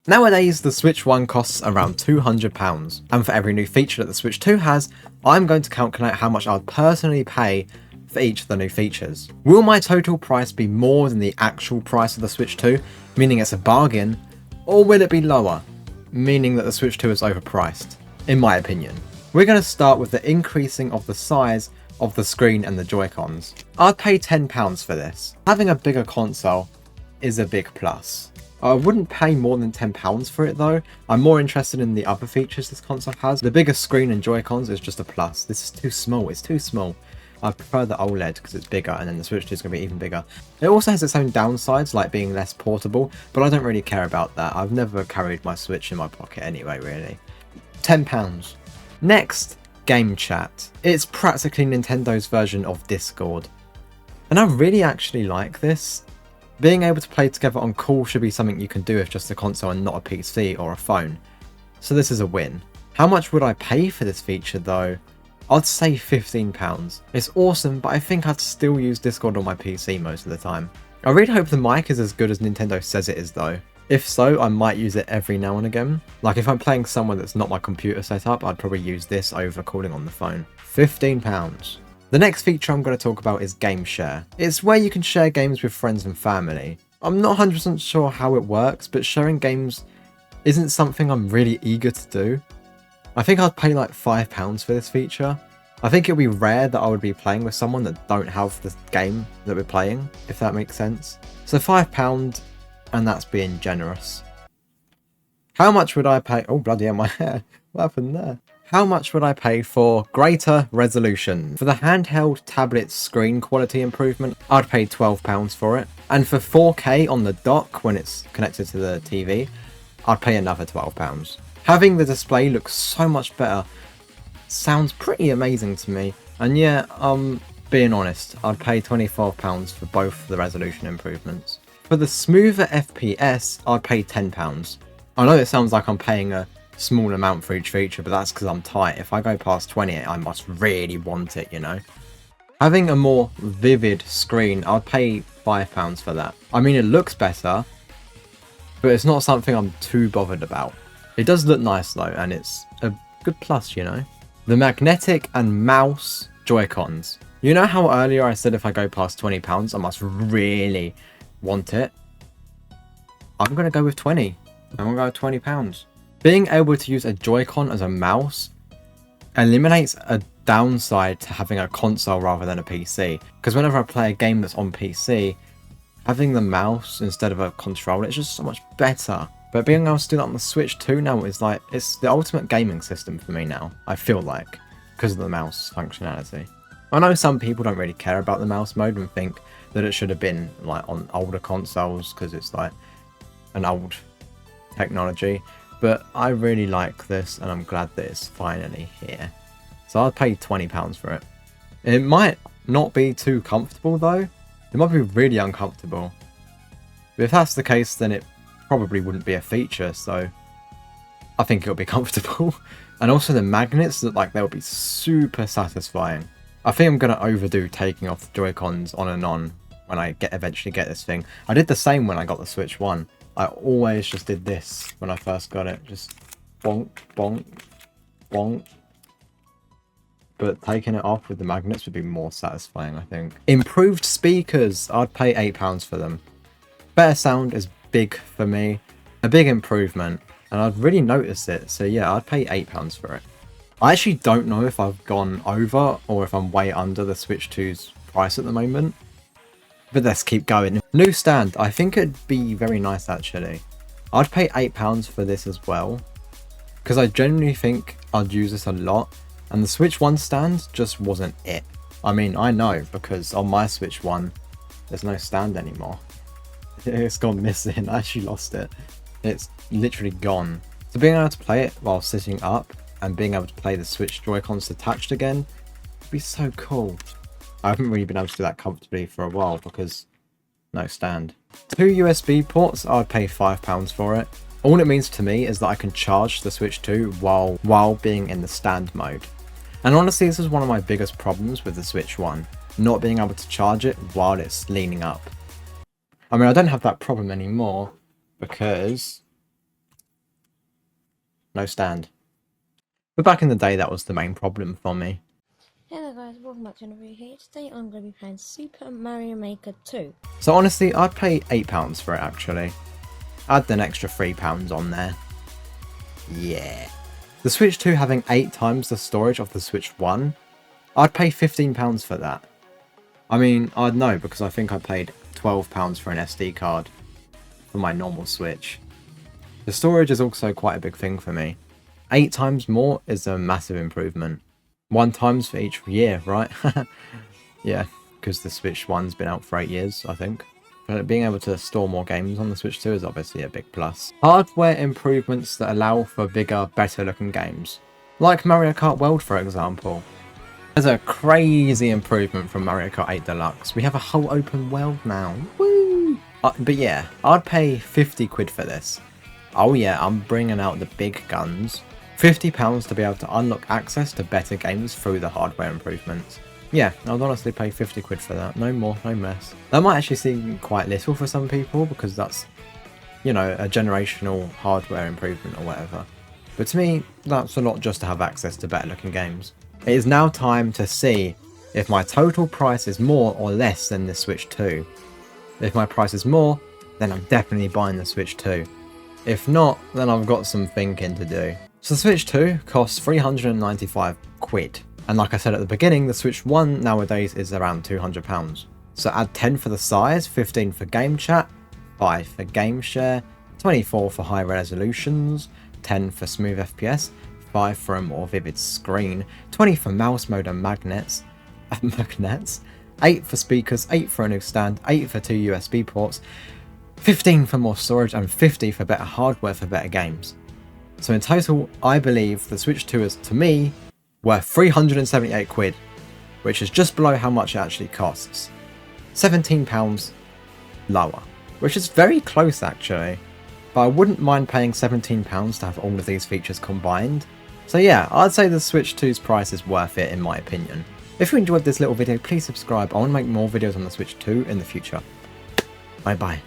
Nowadays, the Switch 1 costs around £200, and for every new feature that the Switch 2 has, I'm going to calculate how much I'd personally pay for each of the new features. Will my total price be more than the actual price of the Switch 2, meaning it's a bargain, or will it be lower, meaning that the Switch 2 is overpriced, in my opinion? We're going to start with the increasing of the size of the screen and the Joy-Cons. I'd pay £10 for this. Having a bigger console is a big plus. I wouldn't pay more than £10 for it though. I'm more interested in the other features this console has. The bigger screen and Joy-Cons is just a plus. This is too small, it's too small. I prefer the OLED because it's bigger, and then the Switch 2 is going to be even bigger. It also has its own downsides, like being less portable, but I don't really care about that. I've never carried my Switch in my pocket anyway, really. £10. Next, Game Chat. It's practically Nintendo's version of Discord. And I really actually like this. Being able to play together on call should be something you can do with just a console and not a PC or a phone. So this is a win. How much would I pay for this feature though? I'd say £15. It's awesome, but I think I'd still use Discord on my PC most of the time. I really hope the mic is as good as Nintendo says it is though. If so, I might use it every now and again. Like if I'm playing somewhere that's not my computer setup, I'd probably use this over calling on the phone. £15. The next feature I'm going to talk about is Game Share. It's where you can share games with friends and family. I'm not 100% sure how it works, but sharing games isn't something I'm really eager to do. I think I'd pay like £5 for this feature. I think it would be rare that I would be playing with someone that don't have the game that we're playing, if that makes sense. So £5, and that's being generous. How much would I pay? Oh bloody hell, my hair. What happened there? How much would I pay for greater resolution? For the handheld tablet screen quality improvement, I'd pay £12 for it. And for 4K on the dock when it's connected to the TV, I'd pay another £12. Having the display look so much better sounds pretty amazing to me. And yeah, being honest, I'd pay £24 for both the resolution improvements. For the smoother FPS, I'd pay £10. I know it sounds like I'm paying a small amount for each feature, but that's because I'm tight. If I go past 20, I must really want it, you know. Having a more vivid screen, I'd pay £5 for that. I mean, it looks better, but it's not something I'm too bothered about. It does look nice though, and it's a good plus, you know. The magnetic and mouse Joy-Cons. You know how earlier I said if I go past £20, I must really want it? I'm going to go with 20. I'm going to go with £20. Being able to use a Joy-Con as a mouse eliminates a downside to having a console rather than a PC. Because whenever I play a game that's on PC, having the mouse instead of a controller, it's just so much better. But being able to do that on the Switch 2 now is like, it's the ultimate gaming system for me now, I feel like, because of the mouse functionality. I know some people don't really care about the mouse mode and think that it should have been like on older consoles because it's like an old technology. But I really like this, and I'm glad that it's finally here. So I'd pay £20 for it. It might not be too comfortable though. It might be really uncomfortable. But if that's the case, then it probably wouldn't be a feature, so I think it'll be comfortable. And also the magnets look like they'll be super satisfying. I think I'm going to overdo taking off the Joy-Cons on and on when I eventually get this thing. I did the same when I got the Switch 1. I always just did this when I first got it. Just bonk, bonk, bonk. But taking it off with the magnets would be more satisfying, I think. Improved speakers. I'd pay £8 for them. Better sound is big for me. A big improvement. And I'd really notice it. So yeah, I'd pay £8 for it. I actually don't know if I've gone over or if I'm way under the Switch 2's price at the moment. But let's keep going. New stand. I think it'd be very nice actually. I'd pay £8 for this as well. Because I genuinely think I'd use this a lot. And the Switch 1 stand just wasn't it. I mean, I know because on my Switch 1, there's no stand anymore. It's gone missing. I actually lost it. It's literally gone. So being able to play it while sitting up and being able to play the Switch Joy-Cons detached again would be so cool. I haven't really been able to do that comfortably for a while because no stand. 2 USB ports, I'd pay £5 for it. All it means to me is that I can charge the Switch 2 while being in the stand mode. And honestly, this is one of my biggest problems with the Switch 1, not being able to charge it while it's leaning up. I mean, I don't have that problem anymore because no stand. But back in the day, that was the main problem for me. Hello guys, welcome back to another video here. Today I'm going to be playing Super Mario Maker 2. So honestly, I'd pay £8 for it actually. Add an extra £3 on there. Yeah. The Switch 2 having 8 times the storage of the Switch 1, I'd pay £15 for that. I mean, I'd know because I think I paid £12 for an SD card for my normal Switch. The storage is also quite a big thing for me. 8 times more is a massive improvement. 1 times for each year, right? Yeah, because the Switch 1's been out for 8 years, I think. But being able to store more games on the Switch 2 is obviously a big plus. Hardware improvements that allow for bigger, better looking games. Like Mario Kart World, for example. There's a crazy improvement from Mario Kart 8 Deluxe. We have a whole open world now. Woo! But yeah, I'd pay 50 quid for this. Oh yeah, I'm bringing out the big guns. £50 to be able to unlock access to better games through the hardware improvements. Yeah, I'd honestly pay 50 quid for that. No more, no less. That might actually seem quite little for some people because that's, you know, a generational hardware improvement or whatever. But to me, that's a lot just to have access to better looking games. It is now time to see if my total price is more or less than the Switch 2. If my price is more, then I'm definitely buying the Switch 2. If not, then I've got some thinking to do. So the Switch 2 costs 395 quid. And like I said at the beginning, the Switch 1 nowadays is around £200. So add 10 for the size, 15 for game chat, 5 for game share, 24 for high resolutions, 10 for smooth FPS, 5 for a more vivid screen, 20 for mouse mode and magnets, 8 for speakers, 8 for a new stand, 8 for 2 USB ports, 15 for more storage, and 50 for better hardware for better games. So in total, I believe the Switch 2 is, to me, worth 378 quid, which is just below how much it actually costs. £17 lower, which is very close actually, but I wouldn't mind paying £17 to have all of these features combined. So yeah, I'd say the Switch 2's price is worth it in my opinion. If you enjoyed this little video, please subscribe. I want to make more videos on the Switch 2 in the future. Bye bye.